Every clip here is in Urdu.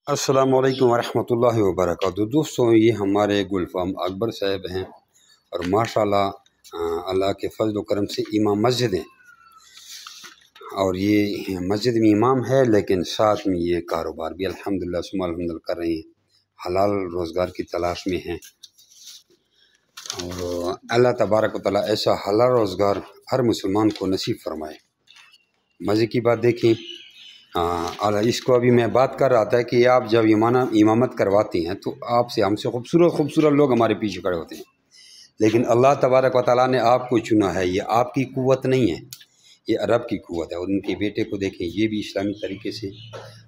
السلام علیکم ورحمۃ اللہ وبرکاتہ۔ دوستوں، یہ ہمارے گلفام اکبر صاحب ہیں اور ماشاءاللہ اللہ کے فضل و کرم سے امام مسجد ہیں، اور یہ مسجد میں امام ہے لیکن ساتھ میں یہ کاروبار بھی الحمدللہ ثم الحمدللہ کر رہے ہیں، حلال روزگار کی تلاش میں ہیں، اور اللہ تبارک و تعالیٰ ایسا حلال روزگار ہر مسلمان کو نصیب فرمائے۔ مزے کی بات دیکھیں، اور اس کو ابھی میں بات کر رہا تھا کہ آپ جب امامت کرواتی ہیں تو آپ سے ہم سے خوبصورت لوگ ہمارے پیچھے کھڑے ہوتے ہیں، لیکن اللہ تبارک و تعالیٰ نے آپ کو چنا ہے۔ یہ آپ کی قوت نہیں ہے، یہ رب کی قوت ہے۔ اور ان کے بیٹے کو دیکھیں، یہ بھی اسلامی طریقے سے،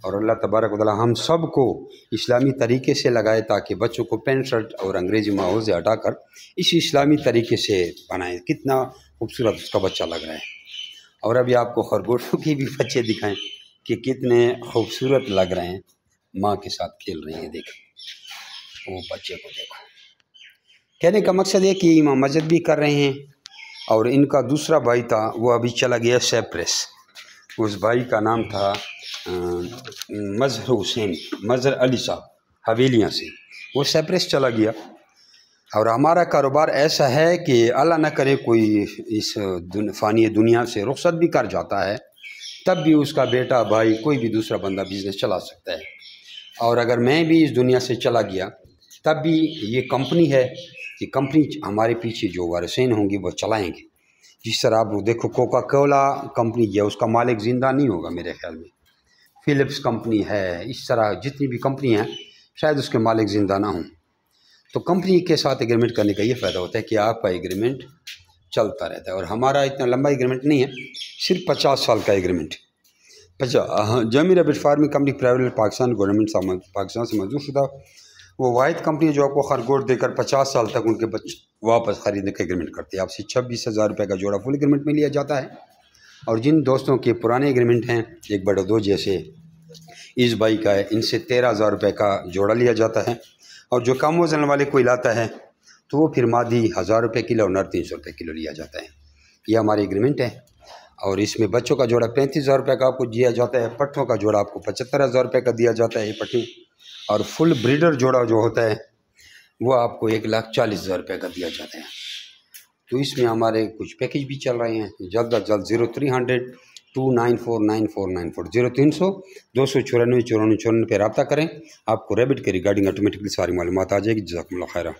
اور اللہ تبارک و تعالیٰ ہم سب کو اسلامی طریقے سے لگائے تاکہ بچوں کو پینٹ شرٹ اور انگریزی ماحول سے ہٹا کر اس اسلامی طریقے سے بنائیں۔ کتنا خوبصورت اس کا بچہ لگ رہا ہے۔ اور ابھی آپ کو خرگوشوں کے بھی بچے دکھائیں کہ کتنے خوبصورت لگ رہے ہیں، ماں کے ساتھ کھیل رہے ہیں۔ دیکھیں وہ بچے کو، دیکھو۔ کہنے کا مقصد ہے کہ امام مسجد بھی کر رہے ہیں، اور ان کا دوسرا بھائی تھا وہ ابھی چلا گیا سیپریس۔ اس بھائی کا نام تھا مظہر حسین، مظہر علی صاحب، حویلیاں سے، وہ سیپریس چلا گیا۔ اور ہمارا کاروبار ایسا ہے کہ اللہ نہ کرے کوئی اس فانی دنیا سے رخصت بھی کر جاتا ہے، تب بھی اس کا بیٹا، بھائی، کوئی بھی دوسرا بندہ بزنس چلا سکتا ہے۔ اور اگر میں بھی اس دنیا سے چلا گیا تب بھی یہ کمپنی ہے، یہ کمپنی ہمارے پیچھے جو وارثین ہوں گے وہ چلائیں گے۔ جس طرح آپ دیکھو کوکا کولا کمپنی ہے، اس کا مالک زندہ نہیں ہوگا میرے خیال میں۔ فلپس کمپنی ہے، اس طرح جتنی بھی کمپنی ہیں شاید اس کے مالک زندہ نہ ہوں۔ تو کمپنی کے ساتھ ایگریمنٹ کرنے کا یہ فائدہ ہوتا ہے کہ آپ کا ایگریمنٹ چلتا رہتا ہے، اور ہمارا اتنا لمبا ایگریمنٹ نہیں ہے، صرف 50 سال کا ایگریمنٹ ہے۔ Jami rabbit farming company private Pakistan government Pakistan سے منظور شدہ وہ واحد کمپنی جو آپ کو خرگوش دے کر 50 سال تک ان کے بچے واپس خریدنے کا ایگریمنٹ کرتی ہے۔ آپ سے 26,000 روپے کا جوڑا فل ایگریمنٹ میں لیا جاتا ہے، اور جن دوستوں کے پرانے ایگریمنٹ ہیں، 1/2 جیسے اس بھائی کا ہے، ان سے 13,000 روپے کا جوڑا لیا جاتا ہے، اور جو کم وزن والے کوئی لاتا ہے تو وہ پھر مادی 1,000 روپے کلو اور نر 300 روپے کلو لیا جاتا ہے۔ یہ ہمارے ایگریمنٹ ہے، اور اس میں بچوں کا جوڑا 35,000 روپے کا آپ کو دیا جاتا ہے، پٹھوں کا جوڑا آپ کو 75,000 روپے کا دیا جاتا ہے، یہ پٹھی، اور فل بریڈر جوڑا جو ہوتا ہے وہ آپ کو 1,40,000 روپے کا دیا جاتا ہے۔ تو اس میں ہمارے کچھ پیکیج بھی چل رہے ہیں، جلد از جلد 0300 2949494 0300 294 9494 پہ رابطہ کریں، آپ کو ریبٹ کے ریگارڈنگ آٹومیٹکلی ساری معلومات آ جائے گی۔ جزاکم اللہ خیرہ۔